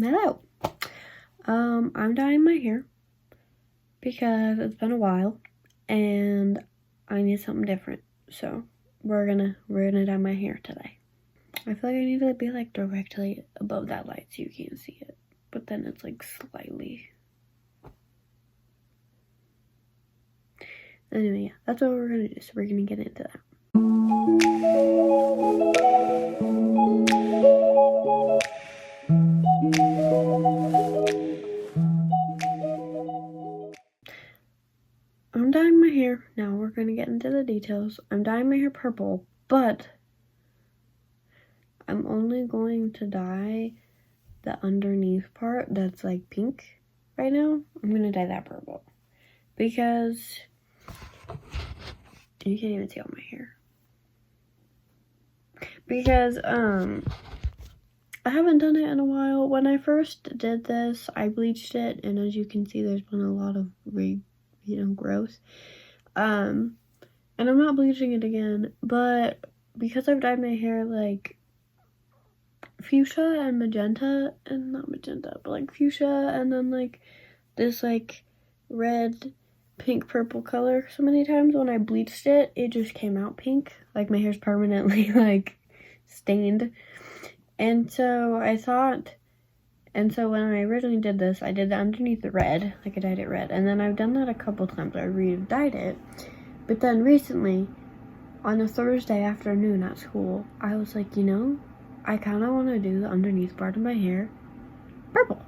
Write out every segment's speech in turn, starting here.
Hello. I'm dyeing my hair because it's been a while and I need something different. So we're gonna dye my hair today. I feel like I need to be like directly above that light so you can't see it. But then it's like slightly. Anyway, yeah, that's what we're gonna do. So we're gonna get into that. I'm dyeing my hair. Now we're gonna get into the details. I'm dyeing my hair purple, but I'm only going to dye the underneath part that's like pink right now. I'm gonna dye that purple because you can't even see all my hair. Because I haven't done it in a while. When I first did this, I bleached it, and as you can see, there's been a lot of growth. And I'm not bleaching it again, but because I've dyed my hair like fuchsia and magenta, and not magenta, but like fuchsia, and then like this like red, pink, purple color so many times, when I bleached it, it just came out pink. Like my hair's permanently like stained. And so I thought, and so when I originally did this, I did the underneath the red, like I dyed it red, and then I've done that a couple times. I re-dyed it, but then recently, on a Thursday afternoon at school, I was like, you know, I kind of want to do the underneath part of my hair purple.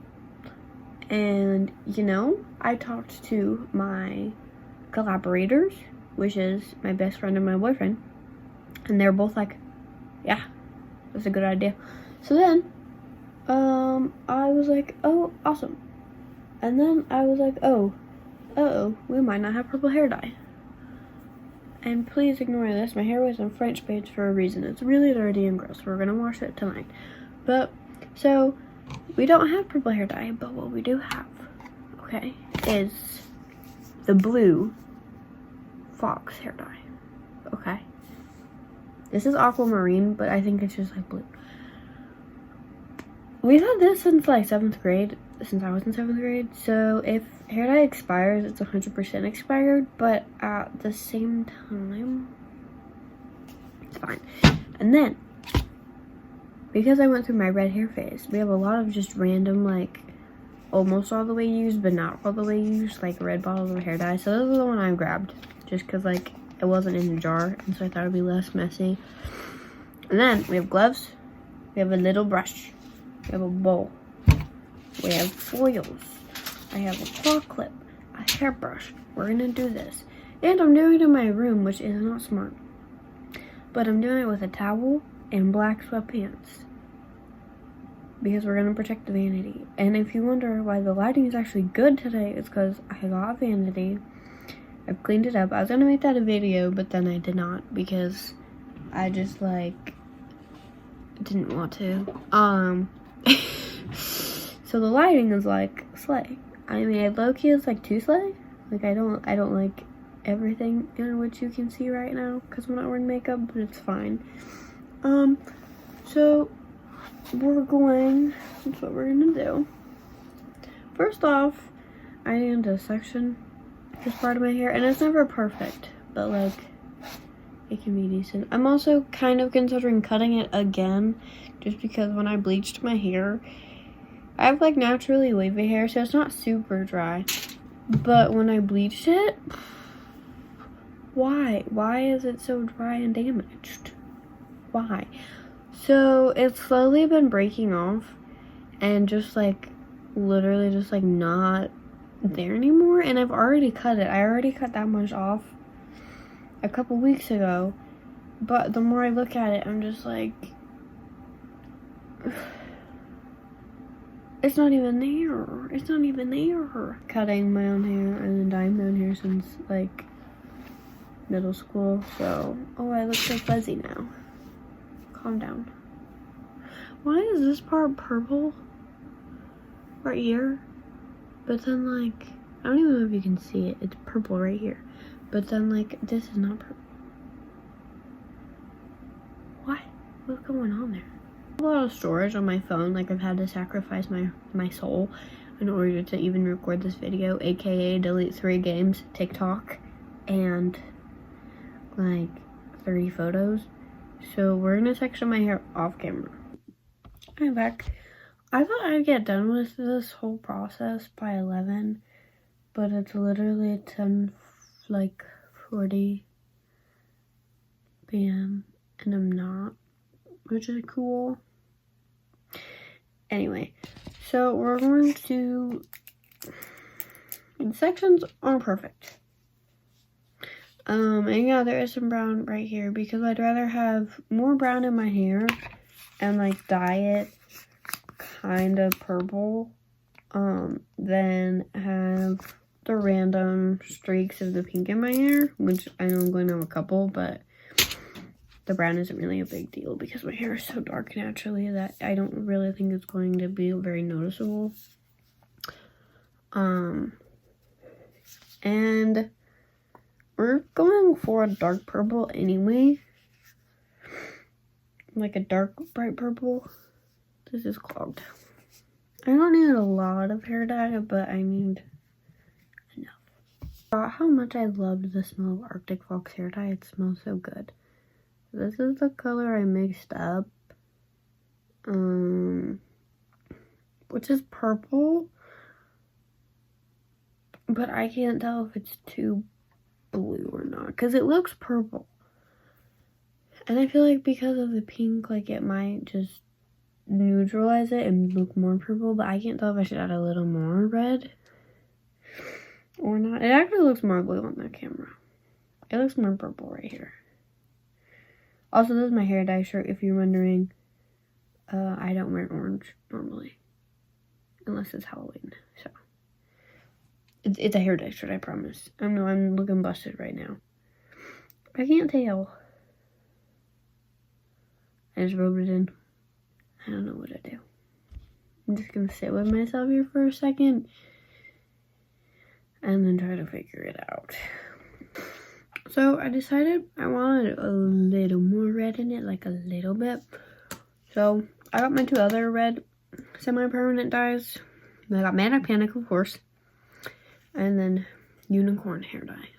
And, you know, I talked to my collaborators, which is my best friend and my boyfriend, and they're both like, yeah, that's a good idea. So then, I was like, oh, awesome. And then I was like, we might not have purple hair dye. And please ignore this. My hair was in French braids for a reason. It's really dirty and gross. We're gonna wash it tonight. But, so, we don't have purple hair dye, but what we do have, okay, is the blue fox hair dye, okay? This is aquamarine, but I think it's just like blue. We've had this since like 7th grade, since I was in 7th grade, so if hair dye expires, it's 100% expired, but at the same time, it's fine. And then, because I went through my red hair phase, we have a lot of just random, like, almost all the way used, but not all the way used, like red bottles of hair dye. So this is the one I grabbed, just because, like, it wasn't in the jar, and so I thought it would be less messy. And then, we have gloves, we have a little brush, we have a bowl, we have foils, I have a claw clip, a hairbrush. We're gonna do this. And I'm doing it in my room, which is not smart. But I'm doing it with a towel and black sweatpants, because we're gonna protect the vanity. And if you wonder why the lighting is actually good today, it's because I got a vanity. I've cleaned it up. I was gonna make that a video, but then I did not, because I just like didn't want to. So the lighting is like slay. I mean, low-key is like too slay. Like I don't like everything in which you can see right now because I'm not wearing makeup, but it's fine. So that's what we're gonna do. First off, I need to section this part of my hair, and it's never perfect, but like it can be decent. I'm also kind of considering cutting it again, just because when I bleached my hair, I have like naturally wavy hair, so it's not super dry. But when I bleached it, why? Why is it so dry and damaged? Why? So it's slowly been breaking off and just like literally just like not there anymore. And I've already cut it. I already cut that much off a couple weeks ago. But the more I look at it, I'm just like, it's not even there. It's not even there. Cutting my own hair and then dyeing my own hair since like middle school. So, oh, I look so fuzzy now. Calm down. Why is this part purple right here? But then like, I don't even know if you can see it. It's purple right here. But then like, this is not purple. Why? What's going on there? A lot of storage on my phone. Like, I've had to sacrifice my soul in order to even record this video, aka delete 3 games, TikTok, and like 30 photos. So we're gonna section my hair off camera. I'm back. I thought I'd get done with this whole process by 11, but it's literally 10:40 p.m. and I'm not, which is cool. Anyway, so we're going to, the sections aren't perfect. And yeah, there is some brown right here because I'd rather have more brown in my hair and like dye it kind of purple, than have the random streaks of the pink in my hair, which I know I'm going to have a couple, but the brown isn't really a big deal because my hair is so dark naturally that I don't really think it's going to be very noticeable. And we're going for a dark purple anyway. Like a dark, bright purple. This is clogged. I don't need a lot of hair dye, but I need enough. How much I loved the smell of Arctic Fox hair dye. It smells so good. This is the color I mixed up. Which is purple. But I can't tell if it's too blue or not, because it looks purple. And I feel like because of the pink, like it might just neutralize it and look more purple, but I can't tell if I should add a little more red or not. It actually looks more blue on the camera. It looks more purple right here. Also, this is my hair dye shirt, if you're wondering. I don't wear orange normally, unless it's Halloween, so. It's a hair dye shirt, I promise. I know I'm looking busted right now. I can't tell. I just rubbed it in. I don't know what to do. I'm just gonna sit with myself here for a second and then try to figure it out. So I decided I wanted a little more red in it, like a little bit. So I got my 2 other red semi-permanent dyes. I got Manic Panic, of course. And then unicorn hair dye,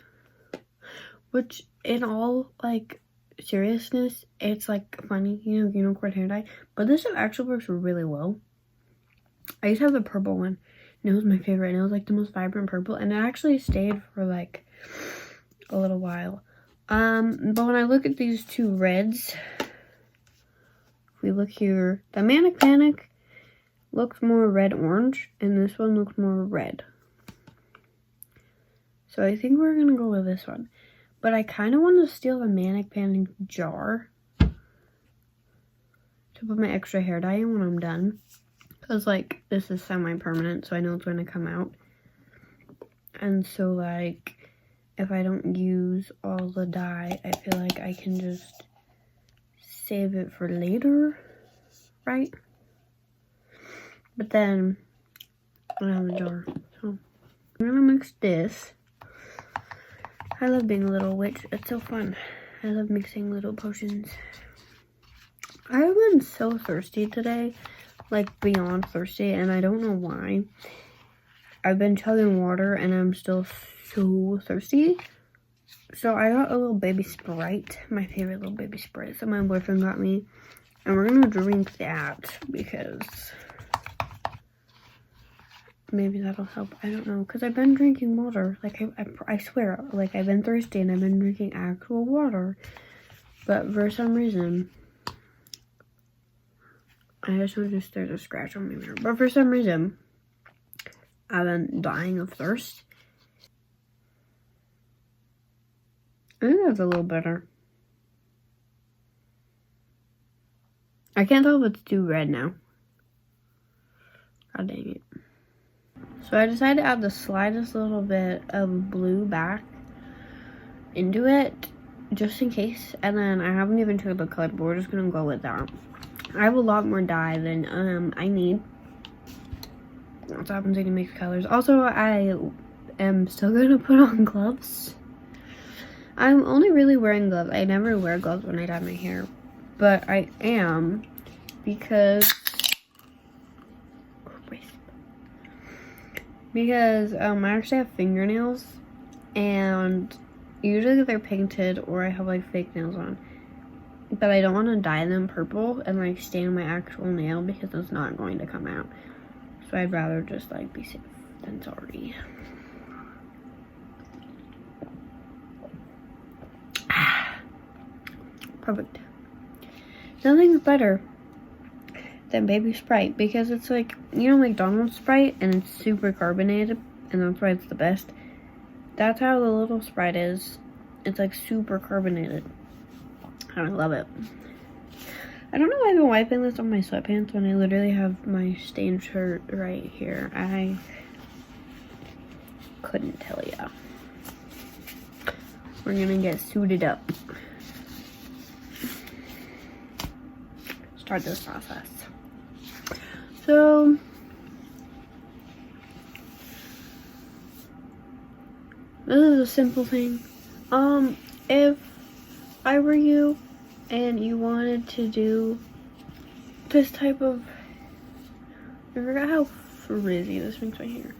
which in all like seriousness, it's like funny, you know, unicorn hair dye, but this actually works really well. I used to have the purple one and it was my favorite, and it was like the most vibrant purple, and it actually stayed for like a little while. But when I look at these 2 reds, if we look here, the Manic Panic looks more red orange and this one looks more red. So I think we're going to go with this one. But I kind of want to steal the Manic Panic jar to put my extra hair dye in when I'm done. Because, like, this is semi-permanent, so I know it's going to come out. And so, like, if I don't use all the dye, I feel like I can just save it for later, right? But then, I don't have a jar. So, I'm going to mix this. I love being a little witch. It's so fun. I love mixing little potions. I've been so thirsty today. Like, beyond thirsty. And I don't know why. I've been chugging water and I'm still so thirsty. So I got a little baby Sprite. My favorite little baby Sprite that my boyfriend got me. And we're going to drink that because maybe that'll help. I don't know, because I've been drinking water. Like, I swear, like, I've been thirsty and I've been drinking actual water. But for some reason, I just noticed there's a scratch on my mirror. But for some reason, I've been dying of thirst. I think that's a little better. I can't tell if it's too red now. God dang it. So I decided to add the slightest little bit of blue back into it, just in case. And then I haven't even tried the color, but we're just gonna go with that. I have a lot more dye than I need. That's what happens when you mix colors. Also, I am still gonna put on gloves. I'm only really wearing gloves. I never wear gloves when I dye my hair, but I am because I actually have fingernails, and usually they're painted or I have like fake nails on, but I don't want to dye them purple and like stain my actual nail because it's not going to come out. So I'd rather just like be safe than sorry. Perfect. Nothing's better than baby Sprite because it's like, you know, McDonald's Sprite, and it's super carbonated, and that's why it's the best. That's how the little Sprite is. It's like super carbonated. I love it. I don't know why I've been wiping this on my sweatpants when I literally have my stained shirt right here. I couldn't tell ya. We're gonna get suited up. Start this process. So this is a simple thing. If I were you and you wanted to do this type of, I forgot how frizzy this makes my hair.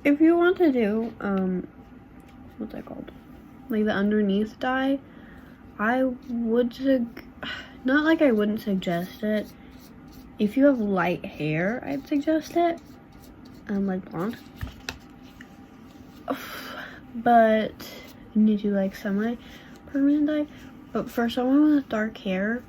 If you want to do what's that called, like the underneath dye, I would not like I wouldn't suggest it. If you have light hair, I'd suggest it. Like blonde. But you need to like semi-permanent dye. But for someone with dark hair,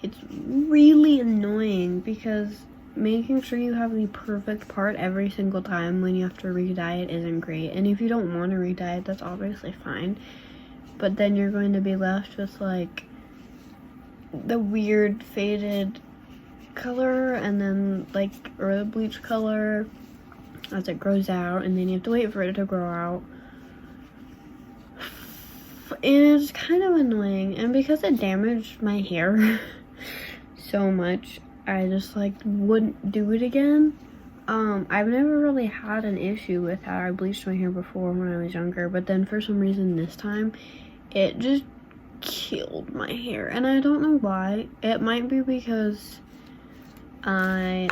it's really annoying because making sure you have the perfect part every single time when you have to re-dye it isn't great. And if you don't want to re-dye it, that's obviously fine. But then you're going to be left with like the weird faded color, and then like, or the bleach color as it grows out, and then you have to wait for it to grow out. And it's kind of annoying, and because it damaged my hair so much, I just like wouldn't do it again. I've never really had an issue with how I bleached my hair before when I was younger, but then for some reason this time it just killed my hair, and I don't know why. It might be because I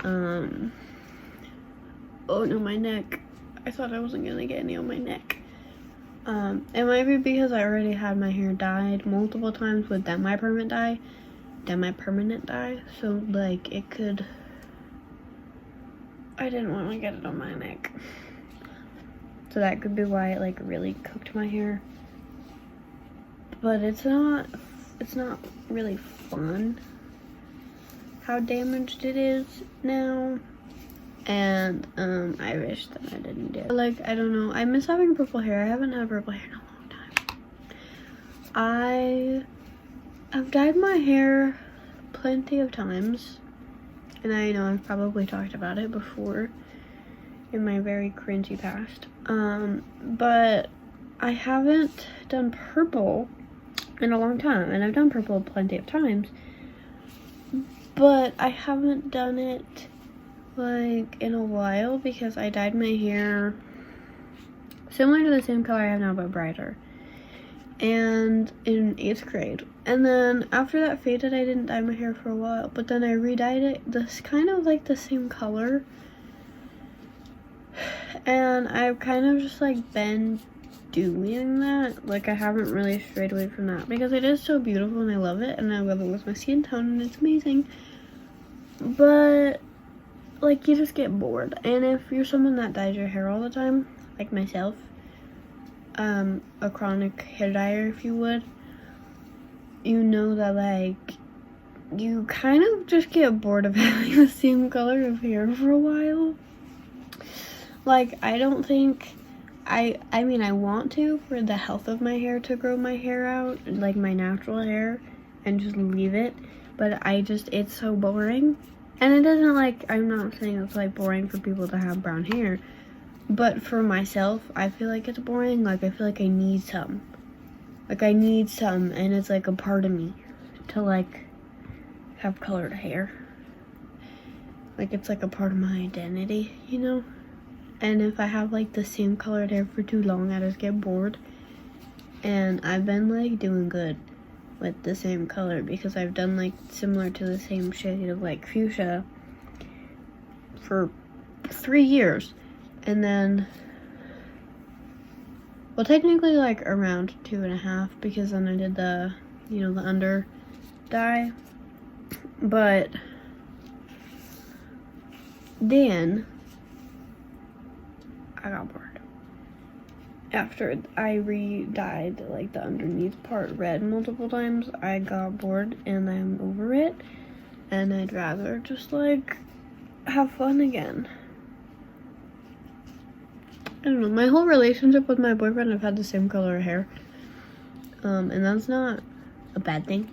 oh no, my neck. I thought I wasn't gonna get any on my neck. It might be because I already had my hair dyed multiple times with demi-permanent dye, so like it could, I didn't want to get it on my neck, so that could be why it like really cooked my hair. But it's not really fun how damaged it is now, and I wish that I didn't do it. Like, I don't know, I miss having purple hair. I haven't had purple hair in a long time. I've dyed my hair plenty of times, and I know I've probably talked about it before in my very cringy past, but I haven't done purple in a long time, and I've done purple plenty of times, but I haven't done it like in a while because I dyed my hair similar to the same color I have now but brighter, and in 8th grade. And then after that faded, I didn't dye my hair for a while, but then I re-dyed it this kind of like the same color, and I've kind of just like been doing that. Like, I haven't really strayed away from that because it is so beautiful and I love it, and I love it with my skin tone and it's amazing. But like, you just get bored, and if you're someone that dyes your hair all the time, like myself, a chronic hair dyer if you would, you know that like you kind of just get bored of having the same color of hair for a while. Like, I don't think I mean, I want to, for the health of my hair, to grow my hair out like my natural hair and just leave it, but it's so boring. And it doesn't, like, I'm not saying it's like boring for people to have brown hair, but for myself, I feel like it's boring. Like, I feel like I need some. Like, I need some, and it's like a part of me to like have colored hair. Like, it's like a part of my identity, you know? And if I have like the same colored hair for too long, I just get bored. And I've been like doing good with the same color because I've done like similar to the same shade of like fuchsia for 3 years. And then, well, technically like around 2.5 because then I did the, you know, the under dye. But then I got bored. After I re-dyed like the underneath part red multiple times, I got bored and I'm over it. And I'd rather just like have fun again. I don't know, my whole relationship with my boyfriend, I've had the same color hair. And that's not a bad thing.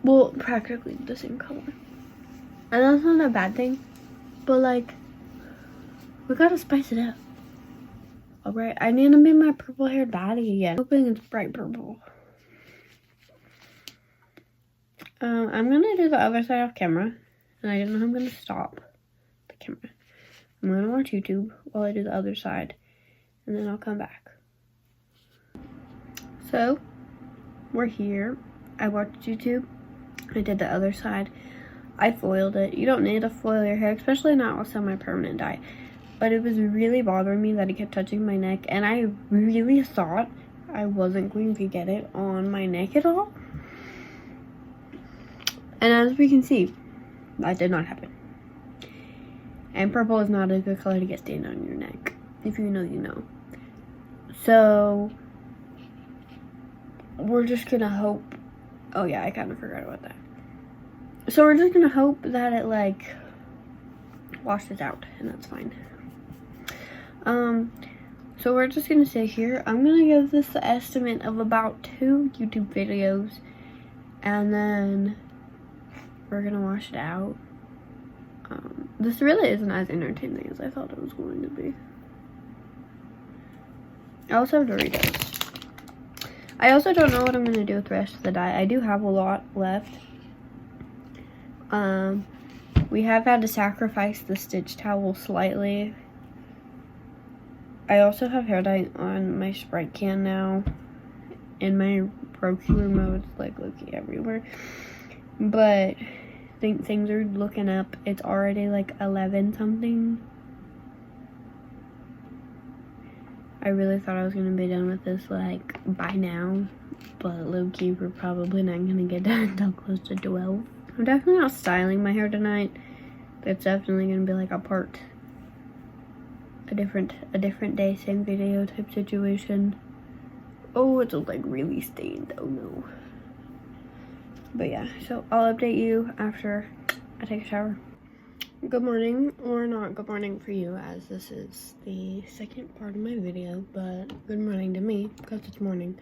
Well, practically the same color. And that's not a bad thing. But like, we gotta spice it up. Alright, I need to make my purple hair daddy again. I'm hoping it's bright purple. I'm gonna do the other side off camera. And I don't know how I'm gonna stop the camera. I'm gonna watch YouTube while I do the other side. And then I'll come back. So, we're here. I watched YouTube. I did the other side. I foiled it. You don't need to foil your hair, especially not with semi-permanent dye. But it was really bothering me that it kept touching my neck. And I really thought I wasn't going to get it on my neck at all. And as we can see, that did not happen. And purple is not a good color to get stained on your neck. If you know, you know. So, we're just gonna hope. Oh yeah, I kind of forgot about that. So we're just gonna hope that it like washes out, and that's fine. So we're just gonna sit here. I'm gonna give this the estimate of about 2 YouTube videos, and then we're gonna wash it out. This really isn't as entertaining as I thought it was going to be. I also have Doritos. I also don't know what I'm gonna do with the rest of the dye. I do have a lot left. We have had to sacrifice the stitch towel slightly. I also have hair dye on my Sprite can now. In my Roku remote, it's like looking everywhere. But I think things are looking up. It's already like 11 something. I really thought I was gonna be done with this like by now, but low-key we're probably not gonna get done until close to 12. I'm definitely not styling my hair tonight. It's definitely gonna be like a different day, same video type situation. Oh, it's like really stained. Oh no. But yeah, so I'll update you after I take a shower. Good morning, or not good morning for you, as this is the second part of my video, but good morning to me because it's morning.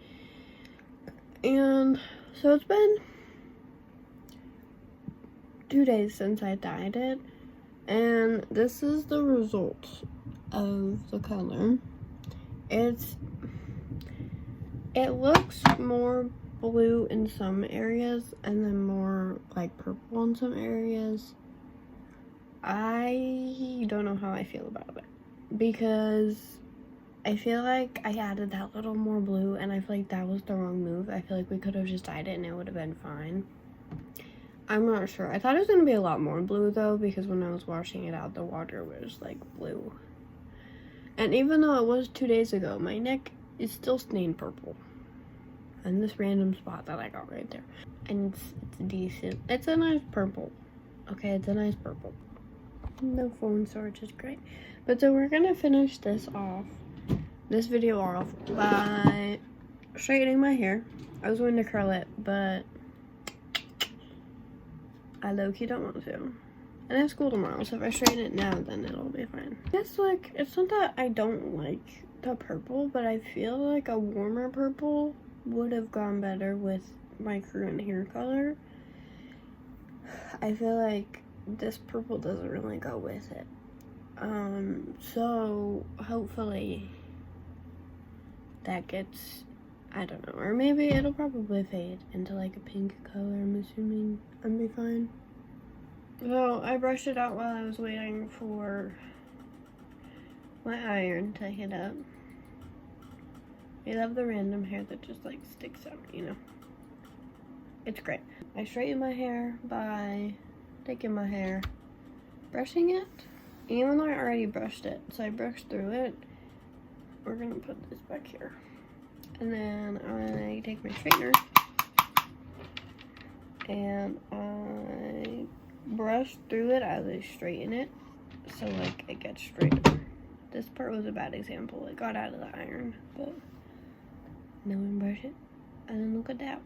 And so it's been 2 days since I dyed it, and this is the result of the color. It looks more blue in some areas and then more like purple in some areas. I don't know how I feel about it because I feel like I added that little more blue and I feel like that was the wrong move. I feel like we could have just dyed it and it would have been fine. I'm not sure. I thought it was going to be a lot more blue though, because when I was washing it out, the water was like blue. And even though it was 2 days ago, my neck is still stained purple. And this random spot that I got right there. And it's decent. It's a nice purple. Okay, it's a nice purple. No phone storage is great. But so we're gonna finish this video off by straightening my hair. I was going to curl it, but I low-key don't want to. And I have school tomorrow, so if I straighten it now, then it'll be fine. It's like, it's not that I don't like the purple, but I feel like a warmer purple would have gone better with my current hair color. I feel like this purple doesn't really go with it. So hopefully that gets, I don't know, or maybe it'll probably fade into like a pink color, I'm assuming. I'll be fine. So I brushed it out while I was waiting for my iron to heat up. I love the random hair that just like sticks out, you know. It's great. I straighten my hair by taking my hair, brushing it, even though I already brushed it. So I brushed through it. We're gonna put this back here. And then I take my straightener and I brush through it as I straighten it. So like it gets straighter. This part was a bad example. It got out of the iron, but now we brush it. And then look at that.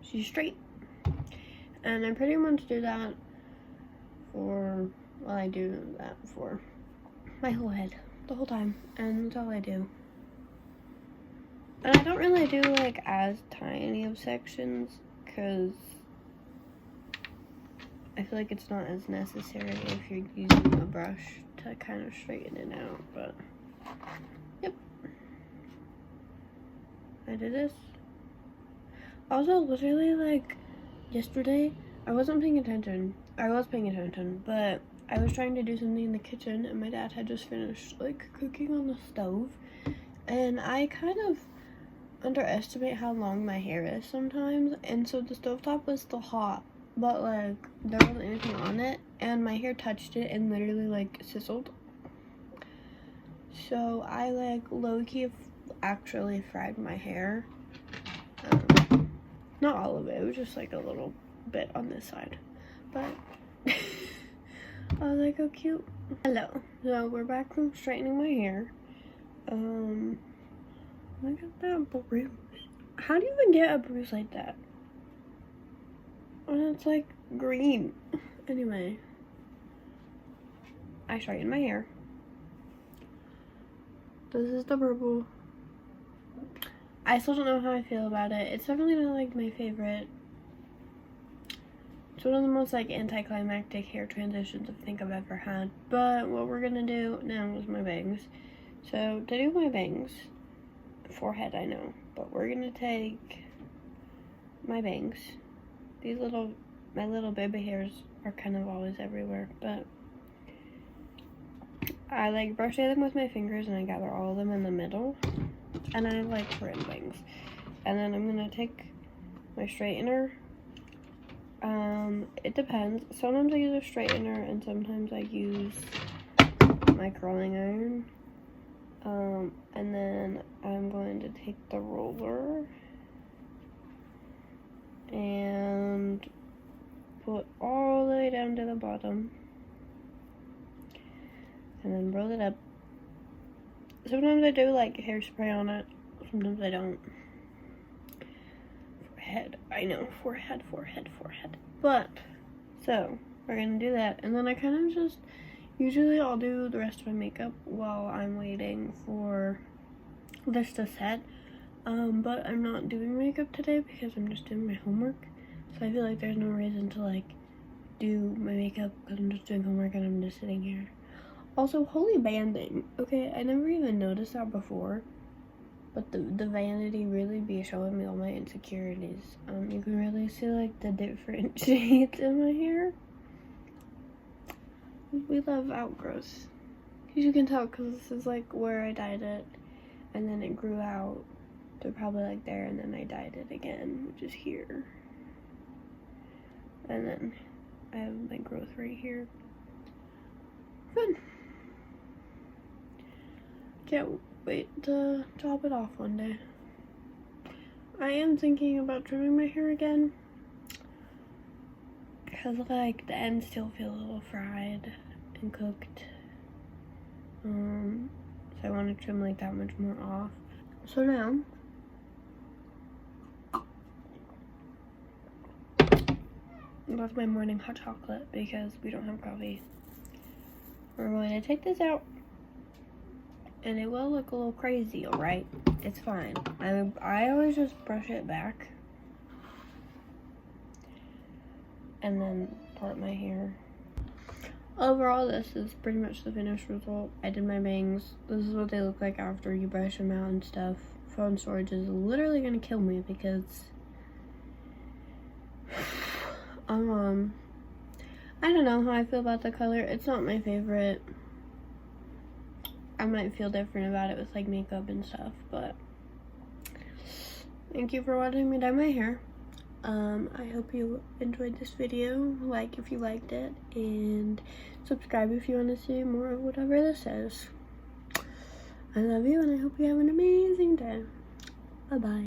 She's straight. And I pretty much do that for, well, I do that for my whole head the whole time. And that's all I do. And I don't really do like as tiny of sections because I feel like it's not as necessary if you're using a brush to kind of straighten it out, but yep. I did this. Also, literally like yesterday, I wasn't paying attention. I was paying attention, but I was trying to do something in the kitchen and my dad had just finished like cooking on the stove. And I kind of underestimate how long my hair is sometimes, and so the stovetop was still hot, but like there wasn't anything on it, and my hair touched it and literally like sizzled. So I like low-key actually fried my hair. Not all of it, it was just like a little bit on this side, but I was like, oh cute. Hello, so we're back from straightening my hair. Look at that bruise. How do you even get a bruise like that? And it's like green. Anyway, I straightened my hair. This is the purple. I still don't know how I feel about it. It's definitely not like my favorite. It's one of the most like anticlimactic hair transitions I think I've ever had. But what we're gonna do now is my bangs. So to do my bangs, forehead I know, but we're gonna take my bangs. My little baby hairs are kind of always everywhere, but I like brush them with my fingers and I gather all of them in the middle, and I like for in bangs. And then I'm gonna take my straightener. It depends. Sometimes I use a straightener and sometimes I use my curling iron. And then I'm going to take the roller and put all the way down to the bottom and then roll it up. Sometimes I do like hairspray on it, sometimes I don't. Forehead, I know, forehead. But, so, we're gonna do that, and then I kind of just, usually I'll do the rest of my makeup while I'm waiting for this to set. But I'm not doing makeup today because I'm just doing my homework. So I feel like there's no reason to like do my makeup because I'm just doing homework and I'm just sitting here. Also, holy banding. Okay, I never even noticed that before. But the vanity really be showing me all my insecurities. You can really see like the different shades in my hair. We love outgrowths. As you can tell, because this is like where I dyed it. And then it grew out to probably like there, and then I dyed it again, which is here. And then I have my growth right here. Fun. Can't wait to chop it off one day. I am thinking about trimming my hair again, because like the ends still feel a little fried and cooked. So I want to trim like that much more off. So now that's my morning hot chocolate because we don't have coffee. We're going to take this out, and it will look a little crazy, alright? It's fine. I always just brush it back and then part my hair. Overall, this is pretty much the finished result. I did my bangs. This is what they look like after you brush them out and stuff. Phone storage is literally gonna kill me because I don't know how I feel about the color. It's not my favorite. I might feel different about it with like makeup and stuff, but thank you for watching me dye my hair. I hope you enjoyed this video. Like if you liked it, and subscribe if you want to see more of whatever this is. I love you, and I hope you have an amazing day. Bye-bye.